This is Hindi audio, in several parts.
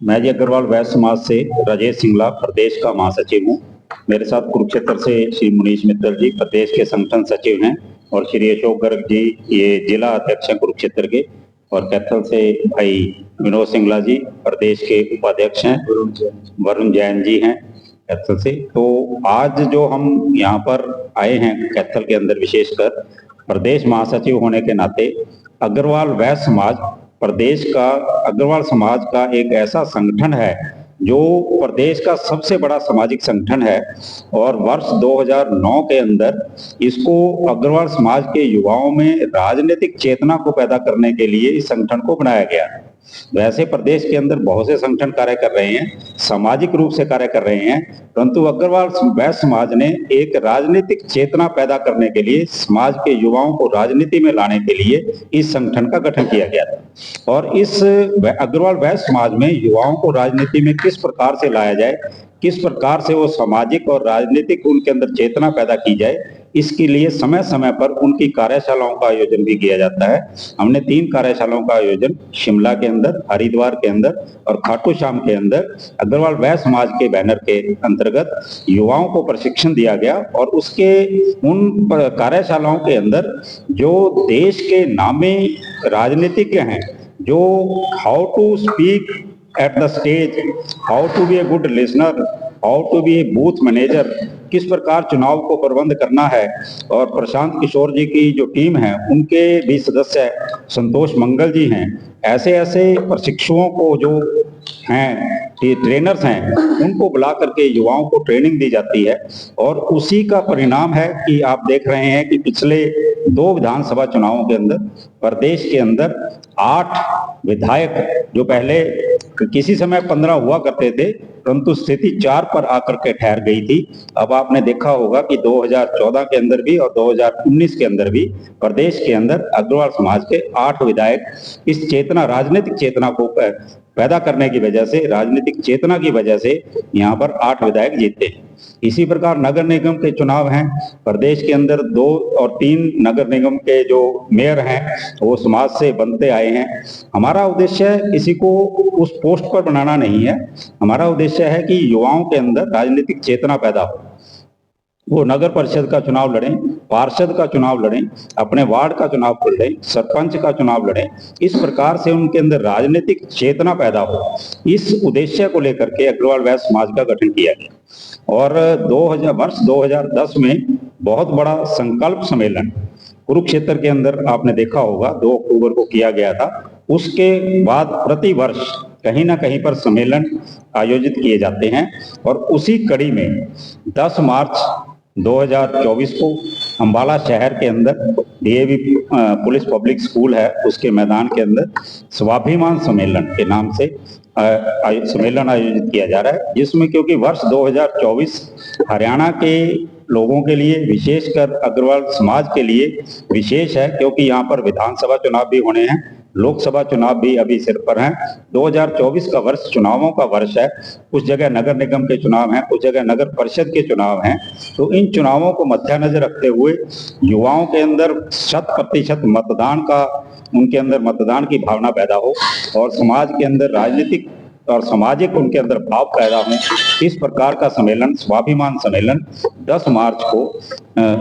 मैं जी अग्रवाल वैश्य समाज से राजेश सिंगला प्रदेश का महासचिव हूँ। मेरे साथ कुरुक्षेत्र से श्री मुनीश मित्तल जी प्रदेश के संगठन सचिव हैं और श्री अशोक गर्ग जी ये जिला अध्यक्ष हैं कुरुक्षेत्र के, और कैथल से भाई विनोद सिंगला जी प्रदेश के उपाध्यक्ष हैं, वरुण जैन जी हैं कैथल से। तो आज जो हम यहाँ पर आए हैं कैथल के अंदर, विशेषकर प्रदेश महासचिव होने के नाते अग्रवाल वैश्य समाज प्रदेश का, अग्रवाल समाज का एक ऐसा संगठन है जो प्रदेश का सबसे बड़ा सामाजिक संगठन है, और वर्ष 2009 के अंदर इसको अग्रवाल समाज के युवाओं में राजनीतिक चेतना को पैदा करने के लिए इस संगठन को बनाया गया। वैसे प्रदेश के अंदर बहुत से संगठन कार्य कर रहे हैं, सामाजिक रूप से कार्य कर रहे हैं, परंतु अग्रवाल वैश्य समाज ने एक राजनीतिक चेतना पैदा करने के लिए, समाज के युवाओं को राजनीति में लाने के लिए इस संगठन का गठन किया गया था। और इस अग्रवाल वैश्य समाज में युवाओं को राजनीति में किस प्रकार से लाया जाए, किस प्रकार से वो सामाजिक और राजनीतिक उनके अंदर चेतना पैदा की जाए, इसके लिए समय समय पर उनकी कार्यशालाओं का आयोजन भी किया जाता है। हमने 3 कार्यशालाओं का आयोजन शिमला के अंदर, हरिद्वार के अंदर और खाटू श्याम के अंदर अग्रवाल वैश्य समाज के बैनर के अंतर्गत युवाओं को प्रशिक्षण दिया गया। और उसके उन कार्यशालाओं के अंदर जो देश के नामी राजनीतिज्ञ हैं, जो how to speak at the stage, how to be a good listener, how to be a booth manager, किस प्रकार चुनाव को प्रबंध करना है, और प्रशांत किशोर जी की जो टीम है उनके भी सदस्य संतोष मंगल जी हैं, ऐसे ऐसे प्रशिक्षुओं को जो हैं, ट्रेनर्स हैं, उनको बुला करके युवाओं को ट्रेनिंग दी जाती है। और उसी का परिणाम है कि आप देख रहे हैं कि पिछले 2 विधानसभा चुनावों के अंदर प्रदेश के अंदर 8 विधायक, जो पहले किसी समय 15 हुआ करते थे, परंतु स्थिति 4 पर आकर के ठहर गई थी। अब आपने देखा होगा कि 2014 के अंदर भी और 2019 के अंदर भी प्रदेश के अंदर अग्रवाल समाज के 8 विधायक इस चेतना, राजनीतिक चेतना को पैदा करने की वजह से, राजनीतिक चेतना की वजह से यहाँ पर 8 विधायक जीते हैं। इसी प्रकार नगर निगम के चुनाव हैं प्रदेश के अंदर, 2 और 3 नगर निगम के जो मेयर हैं वो समाज से बनते आए हैं। हमारा उद्देश्य किसी को उस पोस्ट पर बनाना नहीं है, हमारा उद्देश्य है कि युवाओं के अंदर राजनीतिक चेतना पैदा हो, वो नगर परिषद का चुनाव लड़ें, पार्षद का चुनाव लड़ें, अपने वार्ड का चुनाव लड़ें, सरपंच का चुनाव लड़ें, इस प्रकार से उनके अंदर राजनीतिक चेतना पैदा हो। इस उद्देश्य को लेकर के अग्रवाल वैश्य समाज का गठन किया गया। और वर्ष 2010 में बहुत बड़ा संकल्प सम्मेलन कुरुक्षेत्र के अंदर आपने देखा होगा 2 अक्टूबर को किया गया था। उसके बाद प्रति वर्ष कहीं ना कहीं पर सम्मेलन आयोजित किए जाते हैं, और उसी कड़ी में 10 मार्च 2024 को अम्बाला शहर के अंदर डीएवी पुलिस पब्लिक स्कूल है, उसके मैदान के अंदर स्वाभिमान सम्मेलन के नाम से सम्मेलन आयोजित किया जा रहा है, जिसमें क्योंकि वर्ष 2024 हरियाणा के लोगों के लिए, विशेषकर अग्रवाल समाज के लिए विशेष है, क्योंकि यहाँ पर विधानसभा चुनाव भी होने हैं, लोकसभा चुनाव भी अभी सिर पर हैं। 2024 का वर्ष चुनावों का वर्ष है। कुछ जगह नगर निगम के चुनाव हैं, कुछ जगह नगर परिषद के चुनाव हैं। तो इन चुनावों को मद्देनजर रखते हुए युवाओं के अंदर 100% मतदान का, उनके अंदर मतदान की भावना पैदा हो, और समाज के अंदर राजनीतिक और सामाजिक उनके अंदर भाव पैदा हो, इस प्रकार का सम्मेलन, स्वाभिमान सम्मेलन 10 मार्च को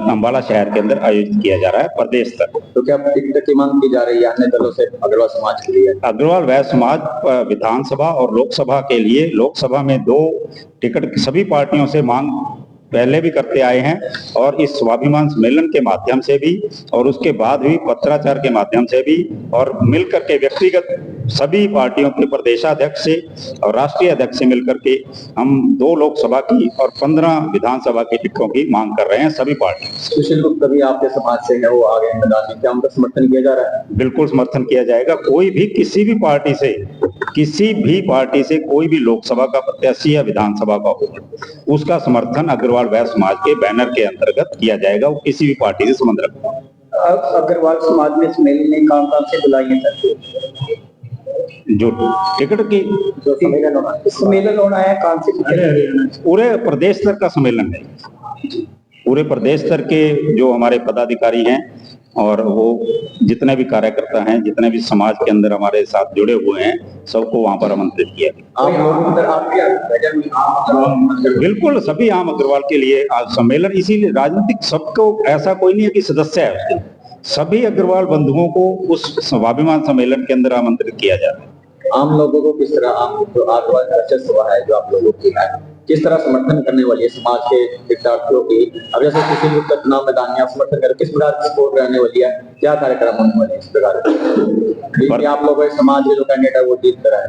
अम्बाला शहर के अंदर आयोजित किया जा रहा है प्रदेश तक। तो क्या टिकट की मांग की जा रही है अन्य दलों से अग्रवाल समाज के लिए? अग्रवाल वैश्य समाज विधानसभा और लोकसभा के लिए, लोकसभा में 2 टिकट सभी पार्टियों से मांग पहले भी करते आए हैं, और इस स्वाभिमान सम्मेलन के माध्यम से भी, और उसके बाद भी पत्राचार के माध्यम से भी, और मिलकर के व्यक्तिगत सभी पार्टियों के प्रदेशाध्यक्ष से और राष्ट्रीय अध्यक्ष से मिलकर के हम 2 लोकसभा की और 15 विधानसभा की टिकटों की मांग कर रहे हैं सभी पार्टी। सुशील गुप्ता भी आपके समाज से है, वो आगे मैदान में, क्या उनका समर्थन किया जा रहा है? बिल्कुल समर्थन किया जाएगा। कोई भी किसी भी पार्टी से कोई भी लोकसभा का प्रत्याशी या विधानसभा का हो, उसका समर्थन अग्रवाल वैश्य समाज के बैनर के अंतर्गत किया जाएगा। वो किसी भी पार्टी से संबंध रखता है। अग्रवाल समाज में सम्मेलन में काम से बुलाइए जो टिकट की जो सम्मेलन होना है, कौन से? पूरे प्रदेश स्तर का सम्मेलन है। पूरे प्रदेश स्तर के जो हमारे पदाधिकारी हैं और वो जितने भी कार्यकर्ता हैं, जितने भी समाज के अंदर हमारे साथ जुड़े हुए हैं, सबको वहां पर आमंत्रित किया गया। आप लोग अंदर आपके बिल्कुल सभी आम अग्रवाल के लिए आज सम्मेलन, इसीलिए राजनीतिक सबको ऐसा कोई नहीं है कि सदस्य है उसके, सभी अग्रवाल बंधुओं को उस स्वाभिमान सम्मेलन के अंदर आमंत्रित किया जा रहा है। आम लोगों को किस तरह आम जो आगवा वर्चस्व है जो आप लोगों की है किस तरह समर्थन करने वाली है समाज के विद्यार्थियों की? अब जैसे किसी भी चुनाव मैदान में आप समर्थन करें, किस प्रकार की सपोर्ट रहने वाली है, क्या कार्यक्रम होने वाले हैं इस प्रकार के? आप लोगों के समाज के जो कैंडिडेट है वो जीत कर आए।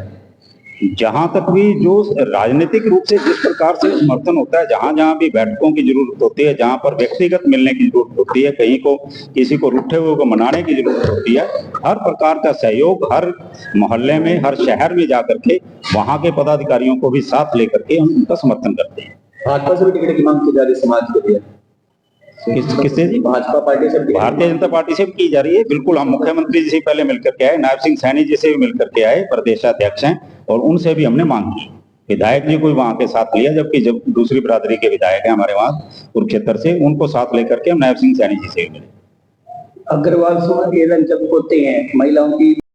जहां तक भी जो राजनीतिक रूप से जिस प्रकार से समर्थन होता है, जहां जहां भी बैठकों की जरूरत होती है, जहां पर व्यक्तिगत मिलने की जरूरत होती है, कहीं को किसी को रूठे हुए को मनाने की जरूरत होती है, हर प्रकार का सहयोग हर मोहल्ले में, हर शहर में जाकर के वहां के पदाधिकारियों को भी साथ लेकर के हम उनका समर्थन करते हैं। भाजपा से भी टिकट की मांग की जा रही है समाज के लिए? किससे जी? भाजपा पार्टी से? भारतीय जनता पार्टी से भी की जा रही है। बिल्कुल, हम मुख्यमंत्री जी से पहले मिलकर के आए, नायब सिंह सैनी जी से भी मिलकर के आए, प्रदेशाध्यक्ष हैं, और उनसे भी हमने मांग की। विधायक जी को वहां के साथ लिया, जबकि जब दूसरी बिरादरी के विधायक हैं हमारे वहां कुरुक्षेत्र से, उनको साथ लेकर के हम नायब सिंह सैनी जी से भी मिले। अग्रवाल समाज के इवेंट जब होते हैं महिलाओं की